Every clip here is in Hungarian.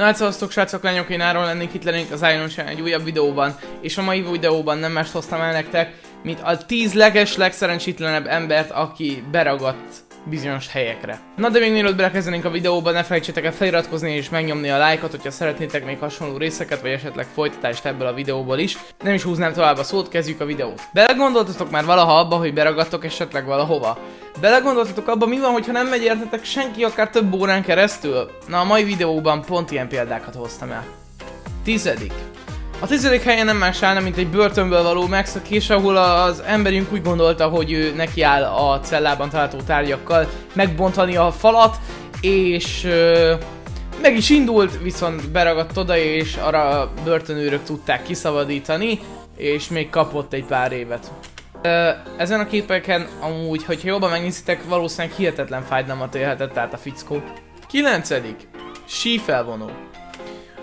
Na hát szavaztok srácok, lányok, én Áron lennék, itt lennénk az Iron Channel egy újabb videóban. És a mai videóban nem mást hoztam el nektek, mint a 10 legszerencsétlenebb embert, aki beragadt bizonyos helyekre. Na de még mielőtt belekezdenénk a videóba, ne felejtsétek el feliratkozni és megnyomni a lájkot, hogyha szeretnétek még hasonló részeket, vagy esetleg folytatást ebből a videóból is. Nem is húznám tovább a szót, kezdjük a videót. Belegondoltatok már valaha abba, hogy beragadtok esetleg valahova? Belegondoltatok abba, mi van, hogyha nem megy értetek senki akár több órán keresztül? Na a mai videóban pont ilyen példákat hoztam el. 10. A 10. helyen nem más állna, mint egy börtönből való megszökés, ahol az emberünk úgy gondolta, hogy ő nekiáll a cellában található tárgyakkal megbontani a falat, és meg is indult, viszont beragadt oda, és arra a börtönőrök tudták kiszabadítani, és még kapott egy pár évet. Ezen a képeken amúgy, hogyha jobban megnézitek, valószínűleg hihetetlen fájdalmat élhetett át a fickó. 9. Sífelvonó.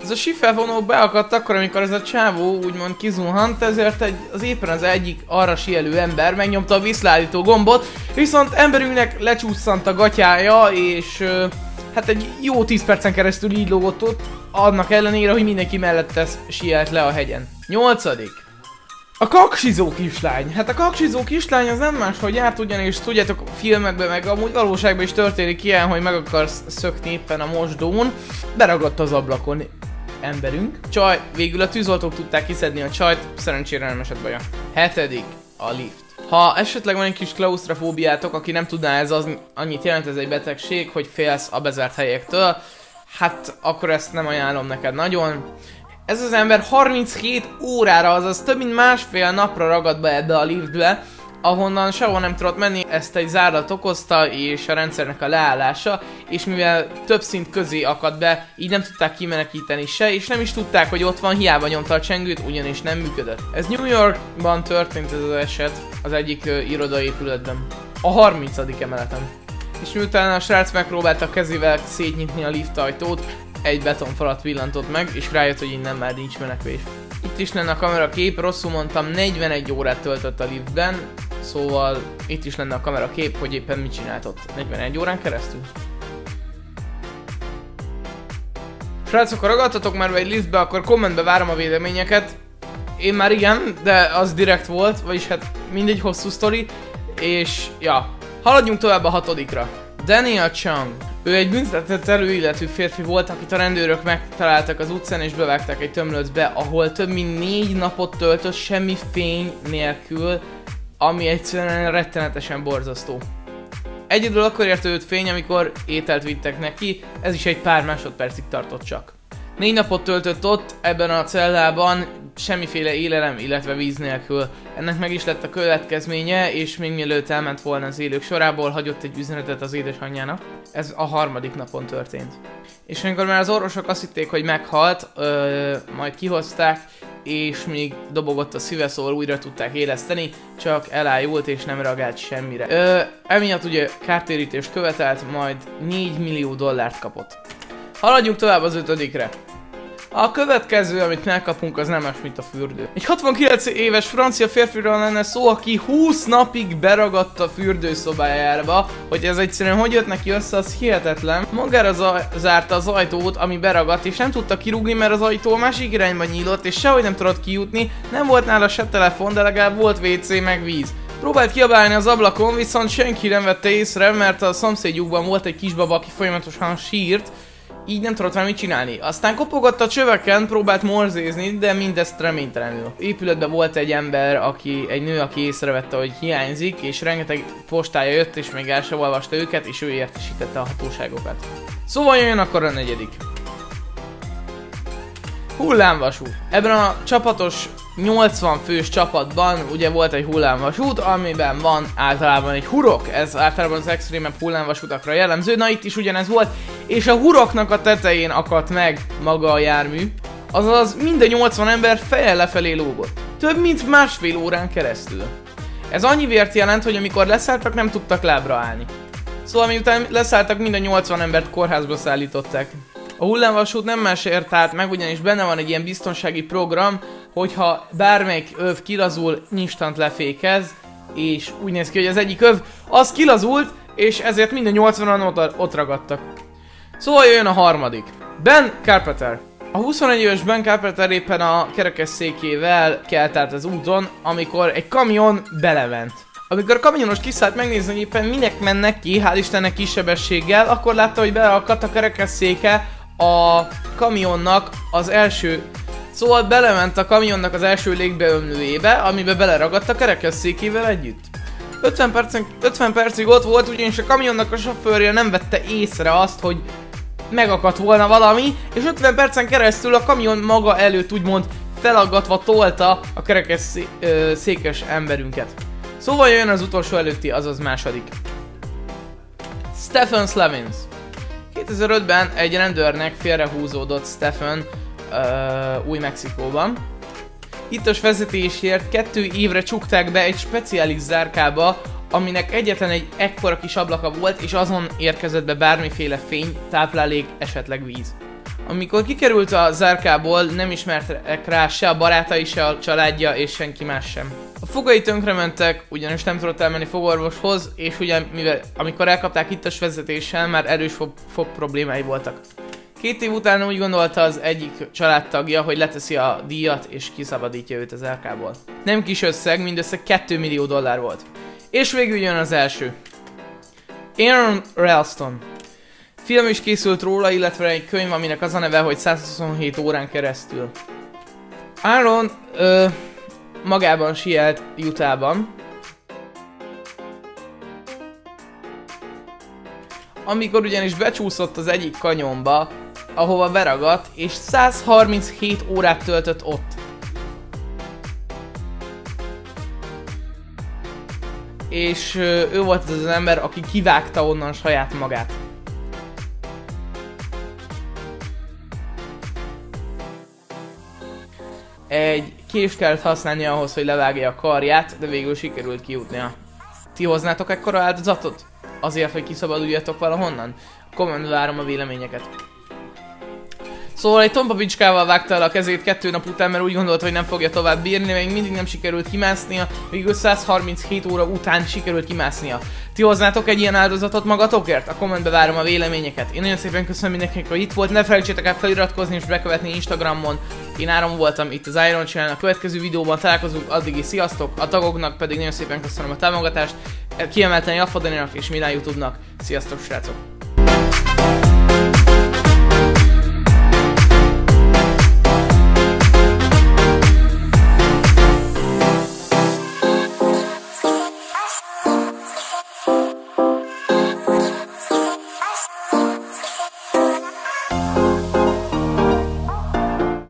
Ez a sífelvonó beakadt akkor, amikor ez a csávó úgymond kizuhant, ezért az éppen az egyik arra sielő ember megnyomta a visszaállító gombot, viszont emberünknek lecsúszant a gatyája, és hát egy jó 10 percen keresztül így lógott ott, annak ellenére, hogy mindenki mellette sielt le a hegyen. 8. A kaksizó kislány. Hát a kaksizó kislány az nem más, hogy járt, ugyanis tudjátok, filmekben meg amúgy valóságban is történik ilyen, hogy meg akarsz szökni éppen a mosdón. Beragadt az ablakon emberünk. Csaj, végül a tűzoltók tudták kiszedni a csajt, szerencsére nem esett baja. 7. A lift. Ha esetleg van egy kis klausztrofóbiátok, aki nem tudná, ez az annyit jelent, ez egy betegség, hogy félsz a bezárt helyektől, hát akkor ezt nem ajánlom neked nagyon. Ez az ember 37 órára, azaz több mint másfél napra ragadt be ebbe a liftbe, ahonnan sehol nem tudott menni, ezt egy zárlat okozta, és a rendszernek a leállása, és mivel több szint közé akadt be, így nem tudták kimenekíteni se, és nem is tudták, hogy ott van, hiába nyomta a csengőt, ugyanis nem működött. Ez New Yorkban történt ez az eset, az egyik irodaépületben, a 30. emeleten. És miután a srác megpróbálta kezével szétnyitni a lift ajtót, egy betonfalat villantott meg, és rájött, hogy innen már nincs menekvés. Itt is lenne a kamerakép, rosszul mondtam, 41 órát töltött a liftben, szóval itt is lenne a kamerakép, hogy éppen mit csinált ott 41 órán keresztül. Srácok, ha ragadtatok már be egy liftbe, akkor kommentbe várom a véleményeket. Én már igen, de az direkt volt, vagyis hát mindegy hosszú sztori, és ja, haladjunk tovább a 6. Daniel Chung. Ő egy büntetett előilletű férfi volt, akit a rendőrök megtaláltak az utcán és bevágták egy tömlöcbe, ahol több mint 4 napot töltött semmi fény nélkül, ami egyszerűen rettenetesen borzasztó. Egyedül akkor érte őt fény, amikor ételt vittek neki, ez is egy pár másodpercig tartott csak. 4 napot töltött ott, ebben a cellában, semmiféle élelem, illetve víz nélkül. Ennek meg is lett a következménye, és még mielőtt elment volna az élők sorából, hagyott egy üzenetet az édesanyjának. Ez a 3. napon történt. És amikor már az orvosok azt hitték, hogy meghalt, majd kihozták, és még dobogott a szíve, szóval újra tudták éleszteni, csak elájult és nem reagált semmire. Emiatt ugye kártérítést követelt, majd 4 millió dollárt kapott. Haladjunk tovább az 5. A következő, amit megkapunk, az nem más, mint a fürdő. Egy 69 éves francia férfiről lenne szó, aki 20 napig beragadt a fürdőszobájába. Hogy ez egyszerűen hogy jött neki össze, az hihetetlen. Magára zárta az ajtót, ami beragadt, és nem tudta kirúgni, mert az ajtó a másik irányba nyílott, és sehogy nem tudott kijutni. Nem volt nála se telefon, de legalább volt WC meg víz. Próbált kiabálni az ablakon, viszont senki nem vette észre, mert a szomszédjukban volt egy kisbaba, aki folyamatosan sírt. Így nem tudott már mit csinálni. Aztán kopogott a csöveken, próbált morzézni, de mindezt reménytelenül. Épületben volt egy ember, egy nő, aki észrevette, hogy hiányzik, és rengeteg postája jött, és még el sem olvasta őket, és ő értesítette a hatóságokat. Szóval jön akkor a 4. Hullámvasút. Ebben a csapatos 80 fős csapatban ugye volt egy hullámvasút, amiben van általában egy hurok. Ez általában az extrémebb hullámvasútakra jellemző, na itt is ugyanez volt, és a huroknak a tetején akadt meg maga a jármű, azaz minden 80 ember feje lefelé lógott. Több mint másfél órán keresztül. Ez annyi vért jelent, hogy amikor leszálltak, nem tudtak lábra állni. Szóval miután leszálltak, minden 80 embert kórházba szállították. A hullámvasút nem másért állt meg, ugyanis benne van egy ilyen biztonsági program, hogyha bármelyik öv kilazul, instant lefékez, és úgy néz ki, hogy az egyik öv az kilazult, és ezért minden 80-an ott ragadtak. Szóval jön a harmadik. Ben Carpenter. A 21 éves Ben Carpenter éppen a kerekesszékével kelt át az úton, amikor egy kamion belement. Amikor a kamionos kiszállt megnézni, hogy éppen minek mennek ki, hál' Istennek kis sebességgel, akkor látta, hogy beleakadt a kerekesszéke a kamionnak az első... Szóval belement a kamionnak az első légbeömlőjébe, amiben beleragadt a kerekesszékével együtt. 50 percig ott volt, ugyanis a kamionnak a sofőrje nem vette észre azt, hogy megakadt volna valami, és 50 percen keresztül a kamion maga előtt úgymond felaggatva tolta a kerekesszékes emberünket. Szóval jön az utolsó előtti, azaz második. Stephen Slavins. 2005-ben egy rendőrnek félrehúzódott Stephen Új-Mexikóban. Hittos vezetésért 2 évre csukták be egy speciális zárkába, aminek egyetlen egy ekkora kis ablaka volt, és azon érkezett be bármiféle fény, táplálék, esetleg víz. Amikor kikerült a zárkából, nem ismertek rá se a barátai, se a családja, és senki más sem. A fogai tönkrementek, ugyanis nem tudott elmenni fogorvoshoz, és ugye mivel amikor elkapták hittos vezetéssel, már erős fog problémái voltak. 2 év után úgy gondolta az egyik családtagja, hogy leteszi a díjat és kiszabadítja őt az zárkából. Nem kis összeg, mindössze $2 millió volt. És végül jön az első. Aaron Ralston. Film is készült róla, illetve egy könyv, aminek az a neve, hogy 127 órán keresztül. Aaron magában sielt Utahban, amikor ugyanis becsúszott az egyik kanyonba, ahova beragadt, és 137 órát töltött ott. És ő volt az az ember, aki kivágta onnan saját magát. Egy kést kellett használni ahhoz, hogy levágja a karját, de végül sikerült kijutnia. Ti hoznátok ekkora áldozatot? Azért, hogy kiszabaduljatok valahonnan? Kommentben várom a véleményeket. Szóval egy tompa bicskával vágta el a kezét 2 nap után, mert úgy gondolta, hogy nem fogja tovább bírni, még mindig nem sikerült kimásznia, végül 137 óra után sikerült kimásznia. Ti hoznátok egy ilyen áldozatot magatokért? A kommentben várom a véleményeket. Én nagyon szépen köszönöm mindenkinek, hogy itt volt, ne felejtsétek el feliratkozni és bekövetni Instagramon. Én Áron voltam itt az Iron Channel, a következő videóban találkozunk, addig sziasztok, a tagoknak pedig nagyon szépen köszönöm a támogatást, kiemelten Jaffadaninak és Milán YouTube-nak. Sziasztok, srácok!